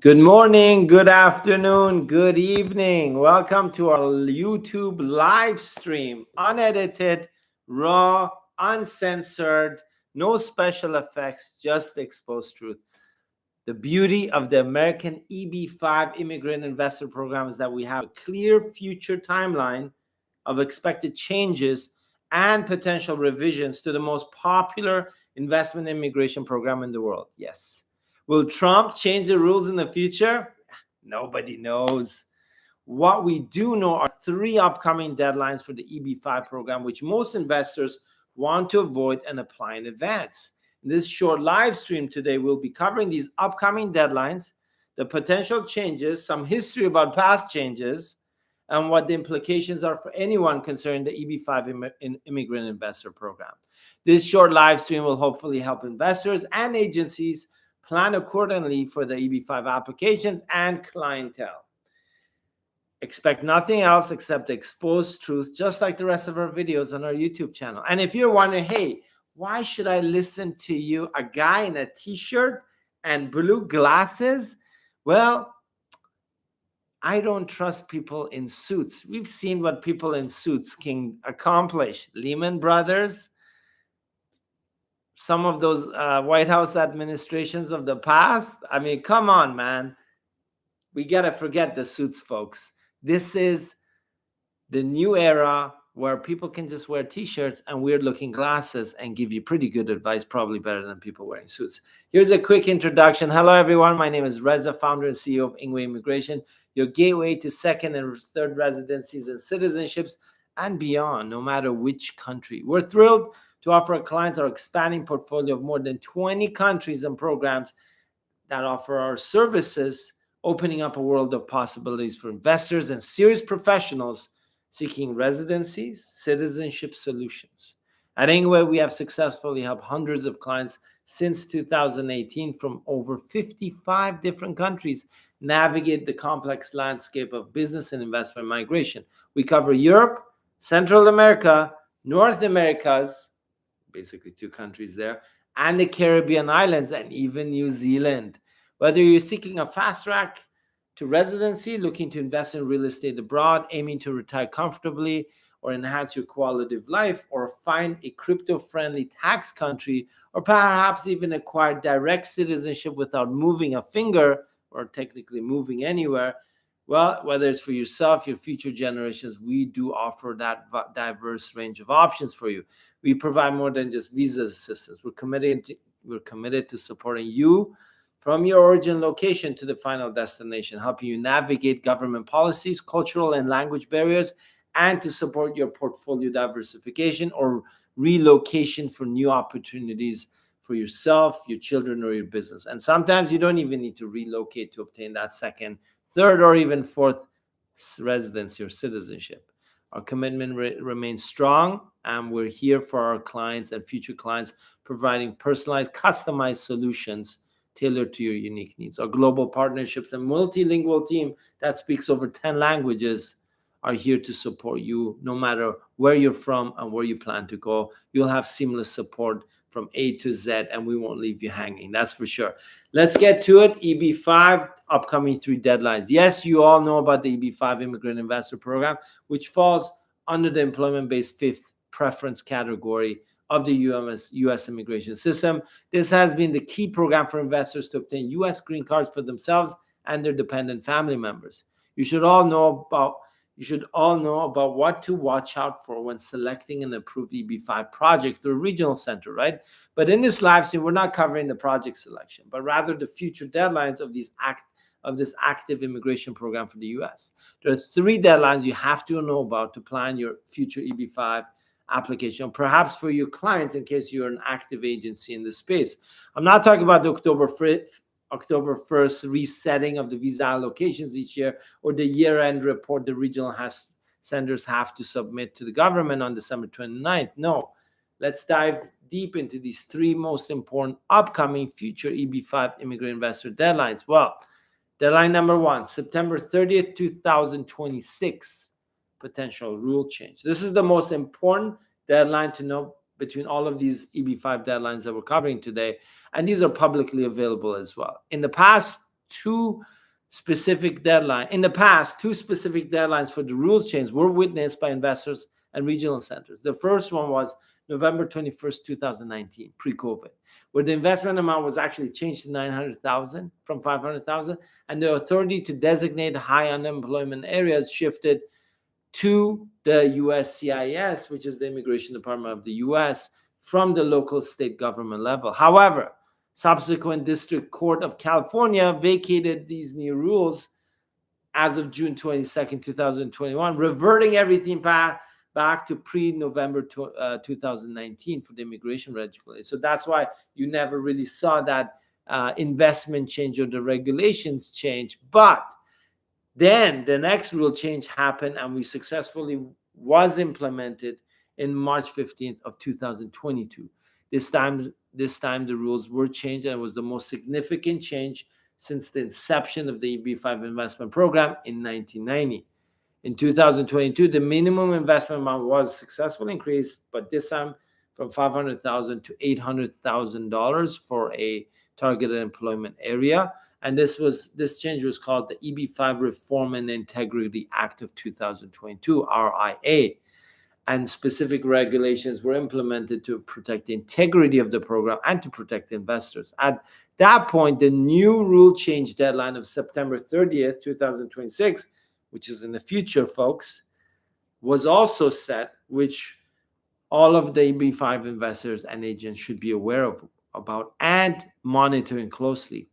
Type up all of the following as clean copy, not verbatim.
Good morning, good afternoon, good evening. Welcome to our YouTube live stream. Unedited, raw, uncensored, no special effects, just exposed truth. The beauty of the American EB-5 immigrant investor program is that we have a clear future timeline of expected changes and potential revisions to the most popular investment immigration program in the world. Yes. Will Trump change the rules in the future? Nobody knows. What we do know are three upcoming deadlines for the EB-5 program, which most investors want to avoid and apply in advance. In this short live stream today, we'll be covering these upcoming deadlines, the potential changes, some history about past changes, and what the implications are for anyone concerning the EB-5 immigrant investor program. This short live stream will hopefully help investors and agencies plan accordingly for the EB-5 applications and clientele. Expect nothing else except exposed truth, just like the rest of our videos on our YouTube channel. And if you're wondering, hey, why should I listen to you, a guy in a t-shirt and blue glasses? Well, I don't trust people in suits. We've seen what people in suits can accomplish. Lehman Brothers, some of those White House administrations of the past. I mean, come on, man. We got to forget the suits, folks. This is the new era where people can just wear t-shirts and weird looking glasses and give you pretty good advice, probably better than people wearing suits. Here's a quick introduction. Hello, everyone. My name is Reza, founder and CEO of Ingwe Immigration, your gateway to second and third residencies and citizenships and beyond, no matter which country. We're thrilled to offer our clients our expanding portfolio of more than 20 countries and programs that offer our services, opening up a world of possibilities for investors and serious professionals seeking residencies, citizenship solutions. At Ingwe, we have successfully helped hundreds of clients since 2018 from over 55 different countries navigate the complex landscape of business and investment migration. We cover Europe, Central America, North Americas, basically two countries there, and the Caribbean islands, and even New Zealand. Whether you're seeking a fast track to residency, looking to invest in real estate abroad, aiming to retire comfortably or enhance your quality of life, or find a crypto-friendly tax country, or perhaps even acquire direct citizenship without moving a finger or technically moving anywhere, well, whether it's for yourself, your future generations, we do offer that diverse range of options for you. We provide more than just visa assistance. We're committed to supporting you from your origin location to the final destination, helping you navigate government policies, cultural and language barriers, and to support your portfolio diversification or relocation for new opportunities for yourself, your children, or your business. And sometimes you don't even need to relocate to obtain that second, third, or even fourth residency or citizenship. Our commitment remains strong, and we're here for our clients and future clients, providing personalized, customized solutions tailored to your unique needs. Our global partnerships and multilingual team that speaks over 10 languages are here to support you no matter where you're from and where you plan to go. You'll have seamless support from A to Z, and we won't leave you hanging. That's for sure. Let's get to it. EB-5, upcoming three deadlines. Yes, you all know about the EB-5 Immigrant Investor Program, which falls under the employment-based fifth preference category of the U.S. immigration system. This has been the key program for investors to obtain U.S. green cards for themselves and their dependent family members. You should all know about what to watch out for when selecting an approved EB-5 project through a regional center, right? But in this live stream, we're not covering the project selection, but rather the future deadlines of this active immigration program for the U.S. There are three deadlines you have to know about to plan your future EB-5 application, perhaps for your clients in case you're an active agency in this space. I'm not talking about the October 1st resetting of the visa allocations each year, or the year-end report the regional centers have to submit to the government on December 29th. No, let's dive deep into these three most important upcoming future EB-5 immigrant investor deadlines. Well, deadline number one, September 30th, 2026. Potential rule change. This is the most important deadline to know between all of these EB-5 deadlines that we're covering today, and these are publicly available as well. In the past two specific deadlines. In the past, two specific deadlines for the rules change were witnessed by investors and regional centers. The first one was November 21st, 2019, pre-COVID, where the investment amount was actually changed to 900,000 from 500,000, and the authority to designate high unemployment areas shifted to the USCIS, which is the Immigration Department of the US, from the local state government level. However, subsequent District Court of California vacated these new rules as of June 22nd, 2021, reverting everything back to pre-November 2019 for the immigration regulation. So that's why you never really saw that investment change or the regulations change. But then the next rule change happened, and we successfully was implemented in March 15th of 2022. This time the rules were changed, and it was the most significant change since the inception of the EB-5 investment program in 1990. In 2022, the minimum investment amount was successfully increased, but this time from $500,000 to $800,000 for a targeted employment area. And this change was called the EB-5 Reform and Integrity Act of 2022, RIA. And specific regulations were implemented to protect the integrity of the program and to protect investors. At that point, the new rule change deadline of September 30th, 2026, which is in the future, folks, was also set, which all of the EB-5 investors and agents should be aware about and monitoring closely.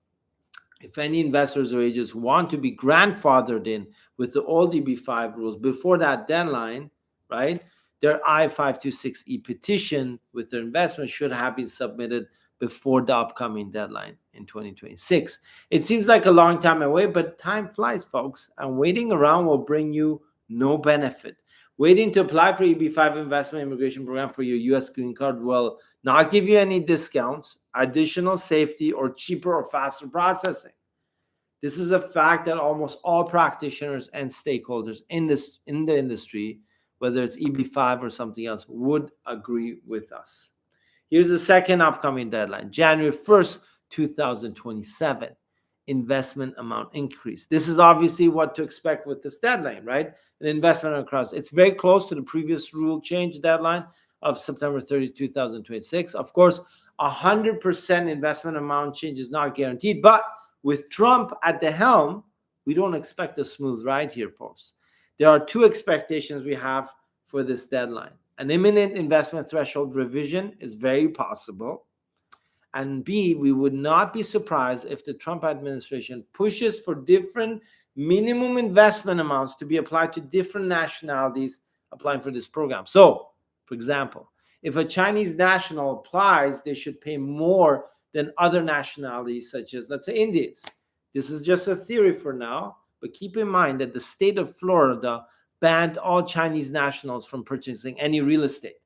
If any investors or agents want to be grandfathered in with the old EB-5 rules before that deadline, right, their I-526E petition with their investment should have been submitted before the upcoming deadline in 2026. It seems like a long time away, but time flies, folks, and waiting around will bring you no benefit. Waiting to apply for EB-5 investment immigration program for your U.S. green card will not give you any discounts, additional safety, or cheaper or faster processing. This is a fact that almost all practitioners and stakeholders in the industry, whether it's EB-5 or something else, would agree with us. Here's the second upcoming deadline, January 1st, 2027, investment amount increase. This is obviously what to expect with this deadline, right? An investment across. It's very close to the previous rule change deadline of September 30, 2026. Of course, 100% investment amount change is not guaranteed, but with Trump at the helm, we don't expect a smooth ride here, folks. There are two expectations we have for this deadline. An imminent investment threshold revision is very possible. And B, we would not be surprised if the Trump administration pushes for different minimum investment amounts to be applied to different nationalities applying for this program. So, for example, if a Chinese national applies, they should pay more than other nationalities, such as, let's say, Indians. This is just a theory for now, but keep in mind that the state of Florida banned all Chinese nationals from purchasing any real estate.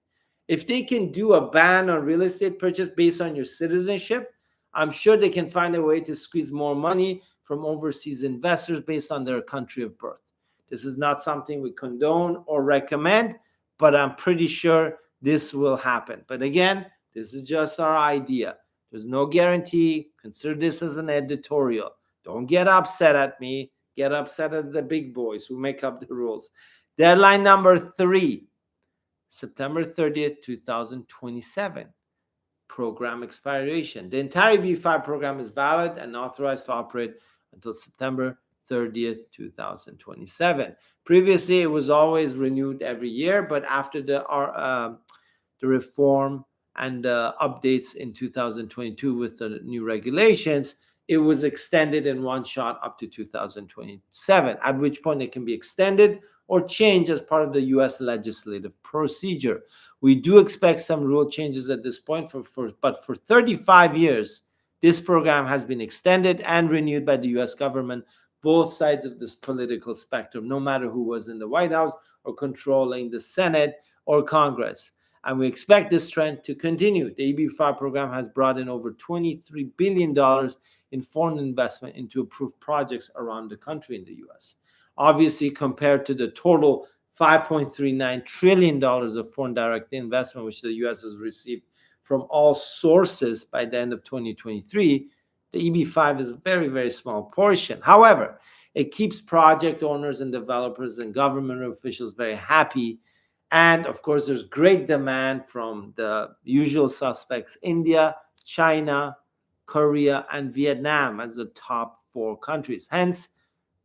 If they can do a ban on real estate purchase based on your citizenship, I'm sure they can find a way to squeeze more money from overseas investors based on their country of birth. This is not something we condone or recommend, but I'm pretty sure this will happen. But again, this is just our idea. There's no guarantee. Consider this as an editorial. Don't get upset at me. Get upset at the big boys who make up the rules. Deadline number 3, September 30th, 2027. Program expiration. The entire EB-5 program is valid and authorized to operate until September 30th, 2027. Previously, it was always renewed every year, but after the reform and updates in 2022 with the new regulations, it was extended in one shot up to 2027, at which point it can be extended or changed as part of the U.S. legislative procedure. We do expect some rule changes at this point, but for 35 years, this program has been extended and renewed by the U.S. government, both sides of this political spectrum, no matter who was in the White House or controlling the Senate or Congress. And we expect this trend to continue. The EB-5 program has brought in over $23 billion in foreign investment into approved projects around the country in the U.S. Obviously, compared to the total $5.39 trillion of foreign direct investment, which the U.S. has received from all sources by the end of 2023, The EB-5 is a very, very small portion. However, it keeps project owners and developers and government officials very happy. And of course, there's great demand from the usual suspects: India, China, Korea, and Vietnam as the top 4 countries. Hence,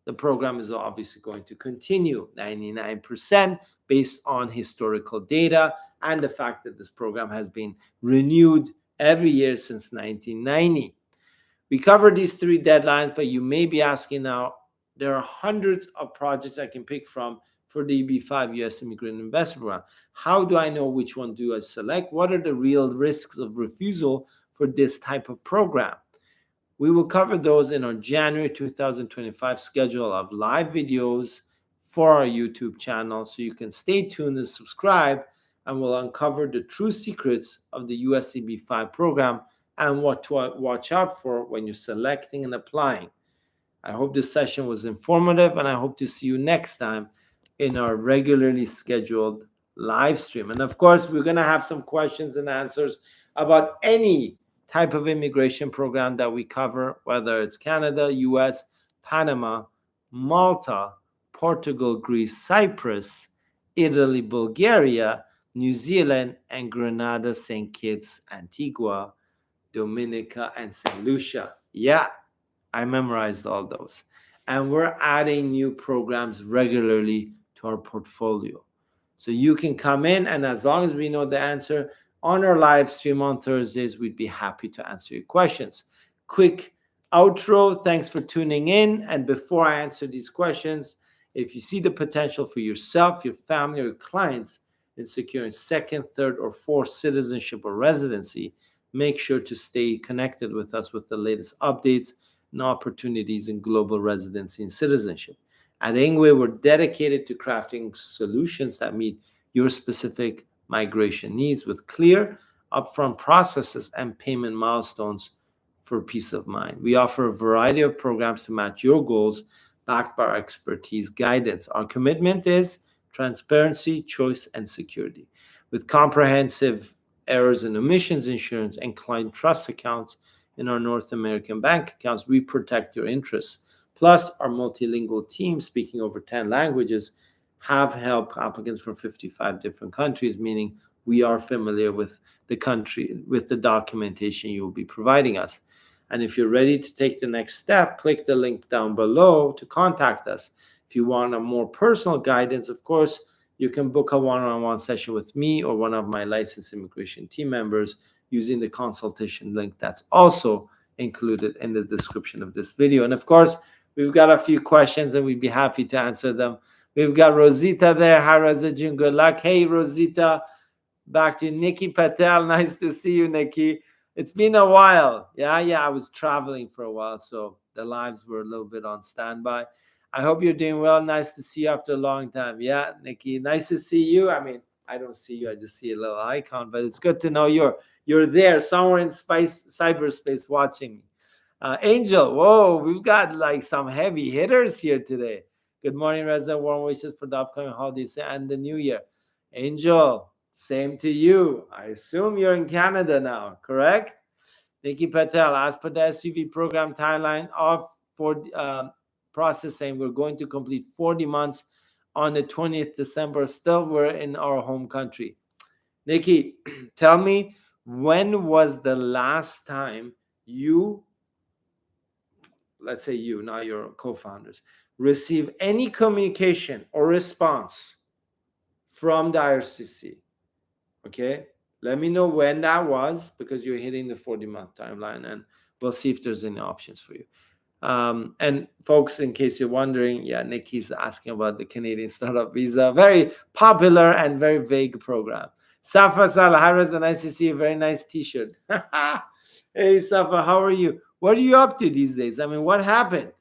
the program is obviously going to continue 99% based on historical data and the fact that this program has been renewed every year since 1990. We covered these 3 deadlines, but you may be asking now, there are hundreds of projects I can pick from for the EB-5 U.S. Immigrant Investment Program. How do I know which one do I select? What are the real risks of refusal for this type of program? We will cover those in our January 2025 schedule of live videos for our YouTube channel, so you can stay tuned and subscribe, and we'll uncover the true secrets of the US EB-5 program and what to watch out for when you're selecting and applying. I hope this session was informative, and I hope to see you next time in our regularly scheduled live stream. And of course, we're going to have some questions and answers about any type of immigration program that we cover, whether it's Canada, US, Panama, Malta, Portugal, Greece, Cyprus, Italy, Bulgaria, New Zealand, and Grenada, St. Kitts, Antigua, Dominica, and St. Lucia. Yeah, I memorized all those. And we're adding new programs regularly to our portfolio. So you can come in, and as long as we know the answer, on our live stream on Thursdays, we'd be happy to answer your questions. Quick outro. Thanks for tuning in. And before I answer these questions, if you see the potential for yourself, your family, or your clients in securing 2nd, 3rd, or 4th citizenship or residency, make sure to stay connected with us with the latest updates and opportunities in global residency and citizenship. At Ingwe, we're dedicated to crafting solutions that meet your specific migration needs with clear upfront processes and payment milestones for peace of mind. We offer a variety of programs to match your goals, backed by our expertise guidance. Our commitment is transparency, choice, and security. With comprehensive errors and omissions insurance and client trust accounts in our North American bank accounts, we protect your interests. Plus, our multilingual team, speaking over 10 languages, have helped applicants from 55 different countries, meaning we are familiar with the country, with the documentation you will be providing us. And if you're ready to take the next step, click the link down below to contact us. If you want a more personal guidance, of course, you can book a one-on-one session with me or one of my licensed immigration team members using the consultation link that's also included in the description of this video. And of course, we've got a few questions and we'd be happy to answer them. We've got Rosita there. Hi, Rosita. Good luck. Hey, Rosita. Back to Nikki Patel. Nice to see you, Nikki. It's been a while. Yeah, I was traveling for a while, so the lives were a little bit on standby. I hope you're doing well. Nice to see you after a long time. Yeah, Nikki, nice to see you. I mean, I don't see you. I just see a little icon, but it's good to know you're there somewhere in cyberspace watching me. Angel, whoa, we've got like some heavy hitters here today. Good morning, Reza. Warm wishes for the upcoming holidays and the new year. Angel, same to you. I assume you're in Canada now, correct? Nikki Patel, as per the SUV program timeline of for processing, we're going to complete 40 months on the 20th December. Still, we're in our home country. Nikki, tell me, when was the last time you, let's say you, not your co-founders, receive any communication or response from the IRCC? Okay, let me know when that was, because you're hitting the 40-month timeline, and we'll see if there's any options for you. And folks, in case you're wondering, yeah, Nikki's asking about the Canadian Startup Visa. Very popular and very vague program. Safa Salah, nice to see you. Very nice t-shirt. Hey, Safa, how are you? What are you up to these days? I mean, what happened?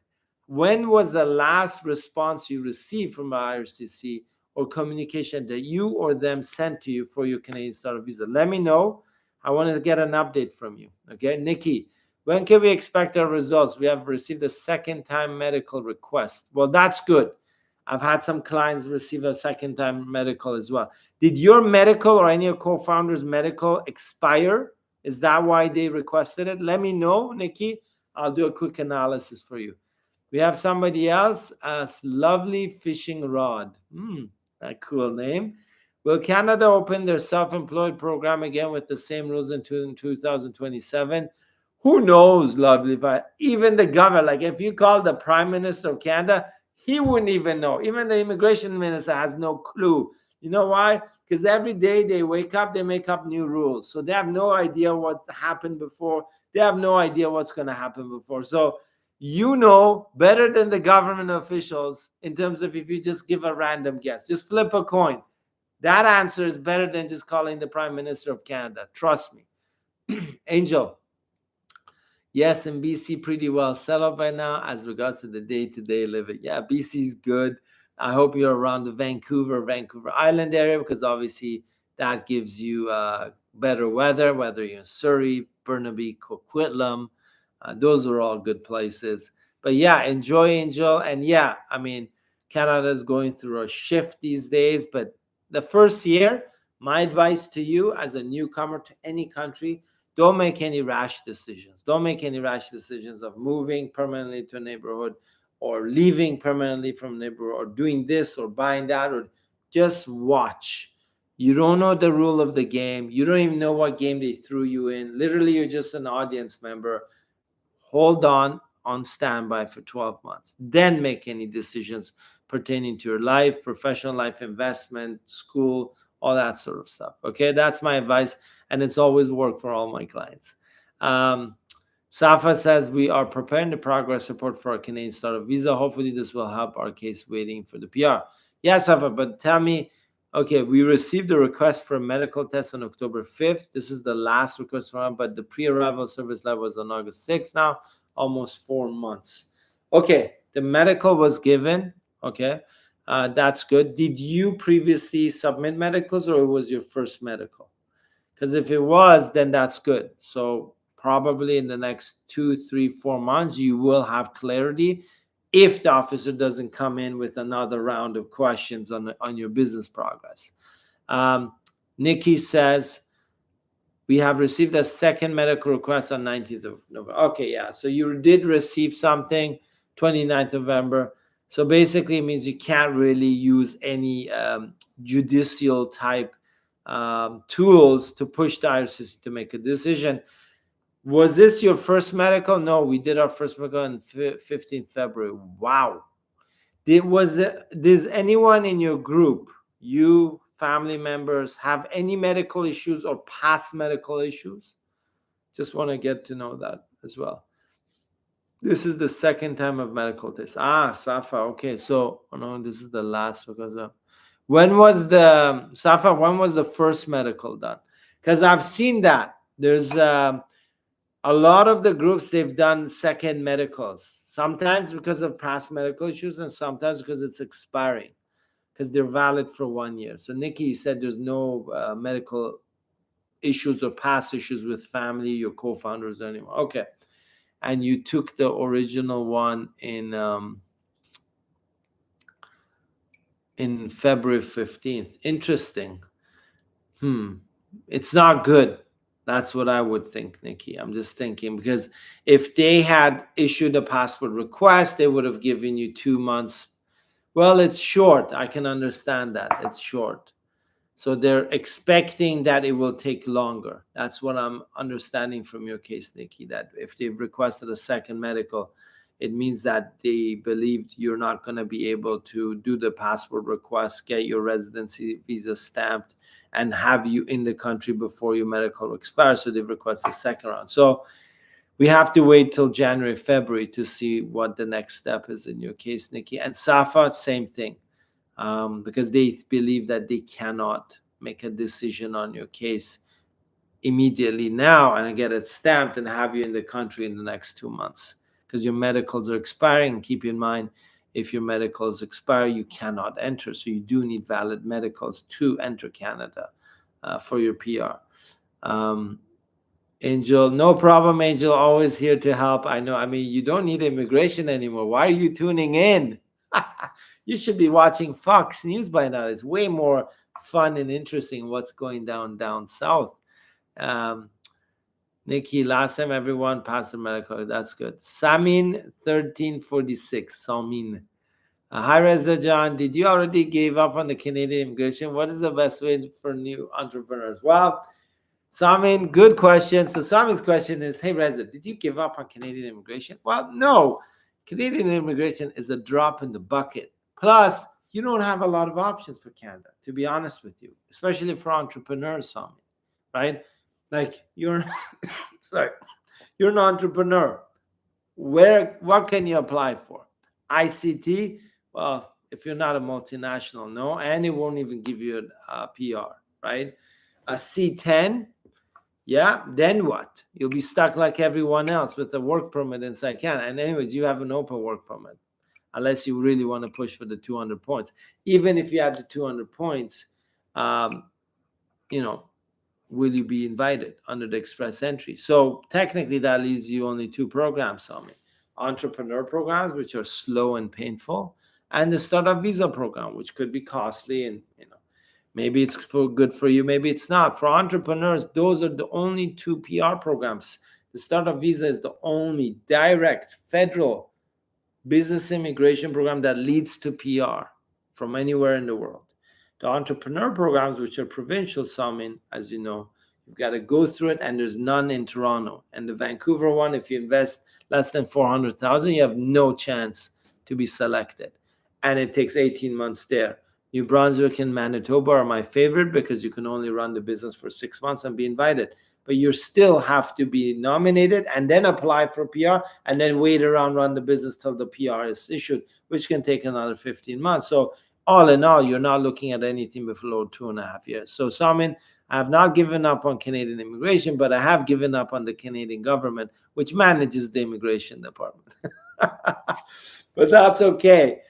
When was the last response you received from IRCC or communication that you or them sent to you for your Canadian Startup Visa? Let me know. I want to get an update from you. Okay, Nikki, when can we expect our results? We have received a second-time medical request. Well, that's good. I've had some clients receive a second-time medical as well. Did your medical or any of your co-founders' medical expire? Is that why they requested it? Let me know, Nikki. I'll do a quick analysis for you. We have somebody else as Lovely Fishing Rod. A cool name. Will Canada open their self-employed program again with the same rules in 2027? Who knows, Lovely? But even the governor, like if you call the Prime Minister of Canada, he wouldn't even know. Even the immigration minister has no clue. You know why? Because every day they wake up, they make up new rules. So they have no idea what happened before. They have no idea what's going to happen before. So you know better than the government officials in terms of if you just give a random guess, just flip a coin. That answer is better than just calling the Prime Minister of Canada. Trust me. Angel, yes, in BC, pretty well settled by now as regards to the day-to-day living. Yeah, BC is good. I hope you're around the Vancouver Island area because obviously that gives you better weather, whether you're in Surrey, Burnaby, Coquitlam. Those are all good places. But yeah, enjoy, Angel. And yeah, I mean, Canada is going through a shift these days. But the first year, my advice to you as a newcomer to any country, don't make any rash decisions. Don't make any rash decisions of moving permanently to a neighborhood or leaving permanently from a neighborhood or doing this or buying that, or just watch. You don't know the rule of the game. You don't even know what game they threw you in. Literally, you're just an audience member. Hold on standby for 12 months. Then make any decisions pertaining to your life, professional life, investment, school, all that sort of stuff. Okay, that's my advice, and it's always worked for all my clients. Safa says we are preparing the progress report for our Canadian startup visa. Hopefully, this will help our case waiting for the PR. Yeah, Safa, but tell me, okay, we received a request for a medical test on October 5th. This is the last request for him, but the pre-arrival service level was on August 6th now, almost 4 months. Okay, the medical was given. Okay, that's good. Did you previously submit medicals or it was your first medical? Because if it was, then that's good. So probably in the next 2, 3, 4 months, you will have clarity if the officer doesn't come in with another round of questions on your business progress. Nikki says, we have received a second medical request on 19th of November. Okay, yeah. So you did receive something 29th November. So basically it means you can't really use any judicial type tools to push the IRCC to make a decision. Was this your first medical? No, we did our first medical on 15th February. Wow. Does anyone in your group, you, family members, have any medical issues or past medical issues? Just want to get to know that as well. This is the second time of medical test. Safa. Okay, so no, this is the last because when was the Safa? When was the first medical done? Because I've seen that there's a lot of the groups they've done second medicals. Sometimes because of past medical issues, and sometimes because it's expiring, because they're valid for 1 year. So Nikki, you said there's no medical issues or past issues with family, your co-founders, or anyone. Okay. And you took the original one in February 15th. Interesting. It's not good. That's what I would think, Nikki. I'm just thinking, because if they had issued a passport request, they would have given you 2 months. Well, it's short. I can understand that. It's short. So they're expecting that it will take longer. That's what I'm understanding from your case, Nikki, that if they've requested a second medical, it means that they believed you're not going to be able to do the passport request, get your residency visa stamped, and have you in the country before your medical expires. So they've requested a second round. So we have to wait till January, February to see what the next step is in your case, Nikki. And Safa, same thing. Because they believe that they cannot make a decision on your case immediately now and get it stamped and have you in the country in the next 2 months, because your medicals are expiring. And keep in mind, if your medicals expire, you cannot enter. So you do need valid medicals to enter Canada for your PR. Angel, no problem, Angel. Always here to help. I know. I mean, you don't need immigration anymore. Why are you tuning in? You should be watching Fox News by now. It's way more fun and interesting what's going down south. Nikki, last time everyone passed the medical. That's good. Samin 1346. Samin. Hi, Reza John. Did you already give up on the Canadian immigration? What is the best way for new entrepreneurs? Well, Samin, good question. So Samin's question is, hey, Reza, did you give up on Canadian immigration? Well, no. Canadian immigration is a drop in the bucket. Plus, you don't have a lot of options for Canada, to be honest with you, especially for entrepreneurs, Samin, right? Like you're, sorry, you're an entrepreneur. What can you apply for? ICT? Well, if you're not a multinational, no, and it won't even give you a PR, right? A C10, yeah, then what? You'll be stuck like everyone else with a work permit inside Canada. And anyways, you have an open work permit, unless you really want to push for the 200 points. Even if you had the 200 points, you know, will you be invited under the express entry? So technically that leaves you only two programs on me. Entrepreneur programs, which are slow and painful, and the startup visa program, which could be costly and, you know, maybe it's good for you, maybe it's not. For entrepreneurs, those are the only two PR programs. The startup visa is the only direct federal business immigration program that leads to PR from anywhere in the world. The entrepreneur programs, which are provincial, some as you know, you've got to go through it, and there's none in Toronto. And the Vancouver one, if you invest less than 400,000, you have no chance to be selected. And it takes 18 months there. New Brunswick and Manitoba are my favorite because you can only run the business for 6 months and be invited. But you still have to be nominated and then apply for PR and then wait around, run the business till the PR is issued, which can take another 15 months. So all in all, you're not looking at anything below 2.5 years. So, Samin, I have not given up on Canadian immigration, but I have given up on the Canadian government, which manages the immigration department. But that's okay.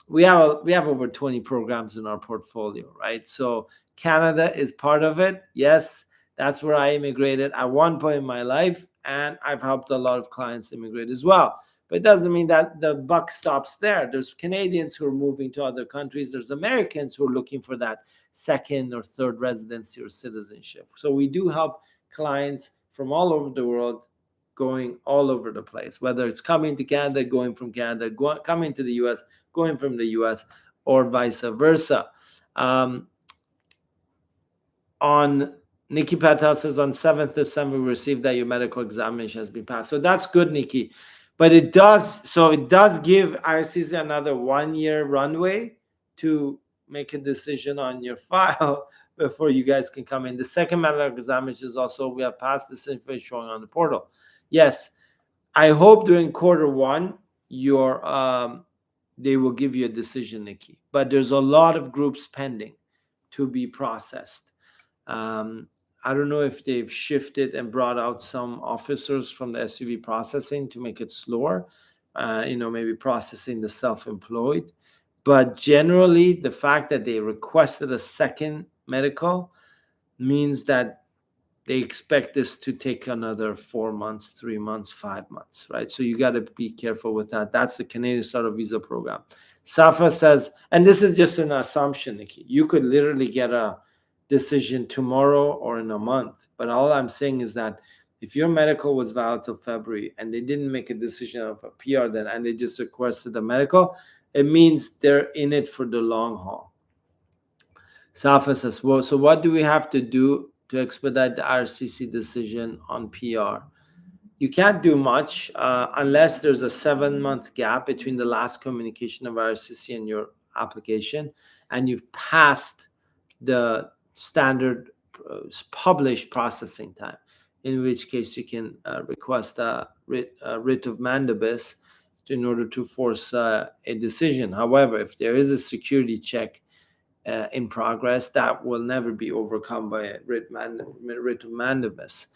We have over 20 programs in our portfolio, right? So Canada is part of it. Yes, that's where I immigrated at one point in my life, and I've helped a lot of clients immigrate as well. But it doesn't mean that the buck stops there. There's Canadians who are moving to other countries. There's Americans who are looking for that second or third residency or citizenship. So we do help clients from all over the world, going all over the place, whether it's coming to Canada, going from Canada, coming to the US, going from the US, or vice versa. On Nikki Patel says on 7th December, we received that your medical examination has been passed. So that's good, Nikki. But it does give IRCC another 1 year runway to make a decision on your file before you guys can come in. The second medical examination is also, we have passed this information showing on the portal. Yes, I hope during Q1 they will give you a decision, Nikki. But there's a lot of groups pending to be processed. I don't know if they've shifted and brought out some officers from the SUV processing to make it slower, maybe processing the self-employed. But generally, the fact that they requested a second medical means that they expect this to take another 4 months, 3 months, 5 months, right? So you got to be careful with that. That's the Canadian Startup Visa Program. Safa says, and this is just an assumption, Nikki, you could literally get a decision tomorrow or in a month. But all I'm saying is that if your medical was valid till February and they didn't make a decision of a PR then, and they just requested the medical, it means they're in it for the long haul. Safa says, well, so what do we have to do to expedite the RCC decision on PR? You can't do much unless there's a 7-month gap between the last communication of RCC and your application, and you've passed the standard published processing time, in which case you can request a writ of mandibus in order to force a decision. However, if there is a security check in progress, that will never be overcome by a writ of mandibus.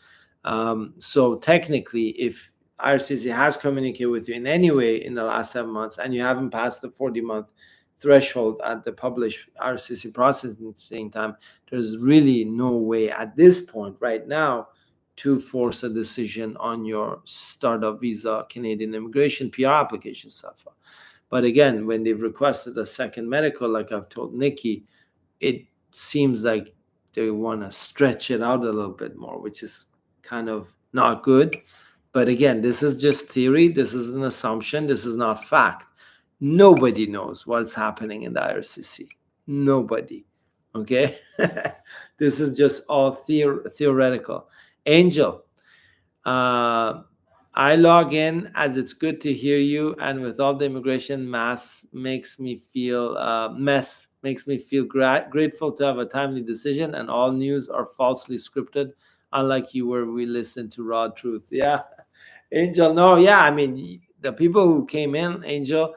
So technically, if IRCC has communicated with you in any way in the last 7 months and you haven't passed the 40-month threshold at the published RCC processing time, there's really no way at this point right now to force a decision on your startup visa Canadian immigration PR application stuff. But again, when they've requested a second medical, like I've told Nikki, it seems like they want to stretch it out a little bit more, which is kind of not good. But again, this is just theory. This is an assumption. This is not fact. Nobody knows what's happening in the IRCC. Nobody. Okay? This is just all theoretical. Angel, uh, I log in as it's good to hear you, and with all the immigration mess makes me feel grateful to have a timely decision, and all news are falsely scripted, unlike you where we listen to raw truth. Yeah, Angel. No, yeah, I mean the people who came in, Angel,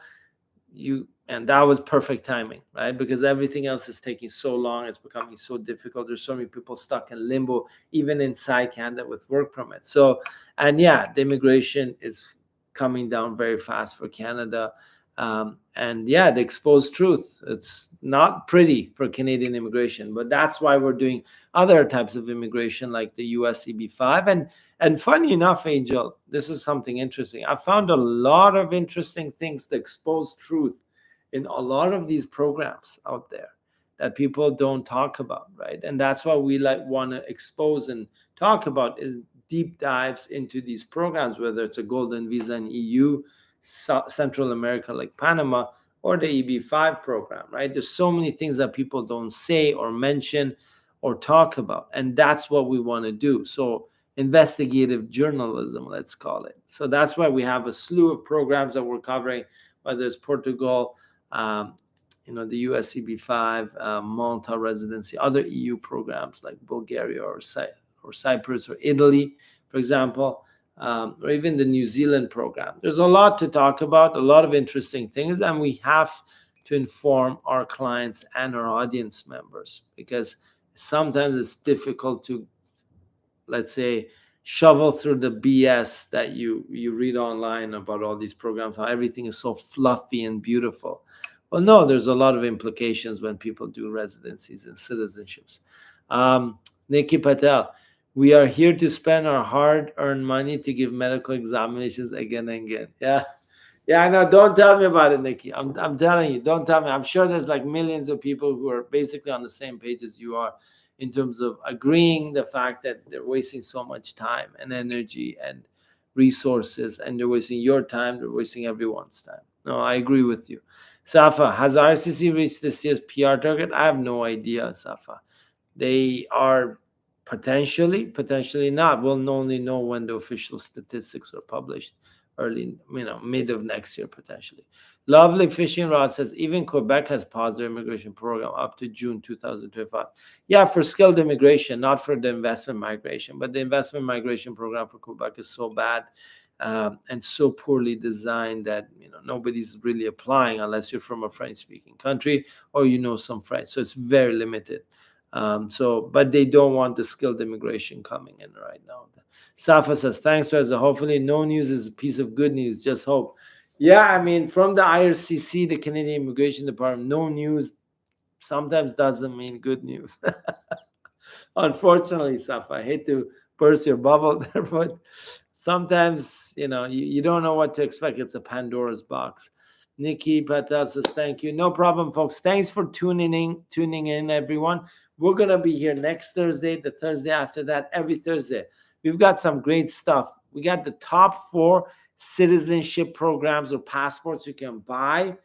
and that was perfect timing, right? Because everything else is taking so long, it's becoming so difficult. There's so many people stuck in limbo, even inside Canada with work permits. So, and yeah, the immigration is coming down very fast for Canada. And yeah, the exposed truth, it's not pretty for Canadian immigration, but that's why we're doing other types of immigration like the US EB-5. And funny enough, Angel, this is something interesting. I found a lot of interesting things to expose truth in a lot of these programs out there that people don't talk about, right? And that's why we want to expose and talk about is deep dives into these programs, whether it's a golden visa in EU, Central America like Panama, or the EB-5 program, right? There's so many things that people don't say or mention or talk about, and that's what we want to do. So investigative journalism, let's call it. So that's why we have a slew of programs that we're covering, whether it's Portugal, the US EB-5, Malta residency, other EU programs like Bulgaria or Cyprus or Italy, for example, or even the New Zealand program. There's a lot to talk about, a lot of interesting things, and we have to inform our clients and our audience members because sometimes it's difficult to, let's say, shovel through the BS that you read online about all these programs, how everything is so fluffy and beautiful. Well, no, there's a lot of implications when people do residencies and citizenships. Nikki Patel, we are here to spend our hard-earned money to give medical examinations again and again. Yeah, I know. Don't tell me about it, Nikki. I'm telling you, don't tell me. I'm sure there's like millions of people who are basically on the same page as you are in terms of agreeing the fact that they're wasting so much time and energy and resources, and they're wasting your time, they're wasting everyone's time. No, I agree with you. Safa, has RCC reached this year's PR target? I have no idea, Safa. They are potentially not. We'll only know when the official statistics are published early, mid of next year, potentially. Lovely Fishing Rod says, even Quebec has paused their immigration program up to June 2025. Yeah, for skilled immigration, not for the investment migration. But the investment migration program for Quebec is so bad and so poorly designed that nobody's really applying unless you're from a French-speaking country or some French. So it's very limited. But they don't want the skilled immigration coming in right now. Safa says, thanks, Reza. Hopefully no news is a piece of good news. Just hope. Yeah, I mean, from the IRCC, the Canadian Immigration Department, no news sometimes doesn't mean good news. Unfortunately, Safa, I hate to burst your bubble there, but sometimes, you don't know what to expect. It's a Pandora's box. Nikki Patel says, thank you. No problem, folks. Thanks for tuning in, everyone. We're going to be here next Thursday, the Thursday after that, every Thursday. We've got some great stuff. We got the top 4 citizenship programs or passports you can buy,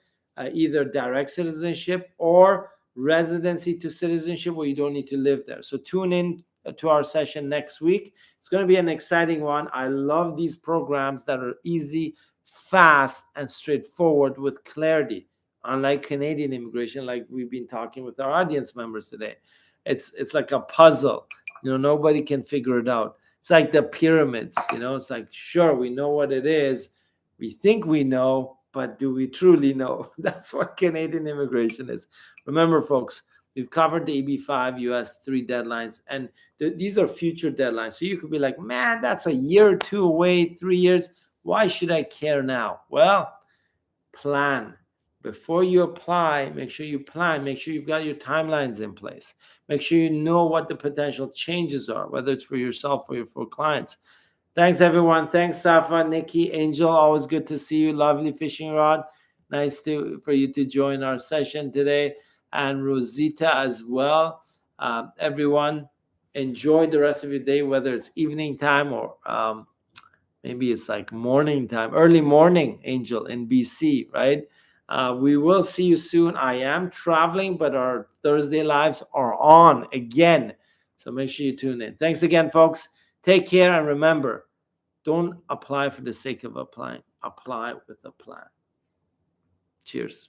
either direct citizenship or residency to citizenship where you don't need to live there. So tune in to our session next week. It's going to be an exciting one. I love these programs that are easy, fast, and straightforward with clarity. Unlike Canadian immigration, like we've been talking with our audience members today, it's like a puzzle. Nobody can figure it out. It's like the pyramids. It's like, sure, we know what it is. We think we know, but do we truly know? That's what Canadian immigration is. Remember, folks, we've covered the EB-5 US 3 deadlines, and these are future deadlines. So you could be like, man, that's a year or two away, 3 years. Why should I care now? Well, plan. Before you apply, make sure you plan. Make sure you've got your timelines in place. Make sure you know what the potential changes are, whether it's for yourself or for clients. Thanks, everyone. Thanks, Safa, Nikki, Angel. Always good to see you. Lovely Fishing Rod. Nice for you to join our session today. And Rosita as well. Everyone, Enjoy the rest of your day, whether it's evening time or maybe it's like morning time, early morning, Angel, in BC, right? We will see you soon. I am traveling, but our Thursday lives are on again. So make sure you tune in. Thanks again, folks. Take care. And remember, don't apply for the sake of applying. Apply with a plan. Cheers.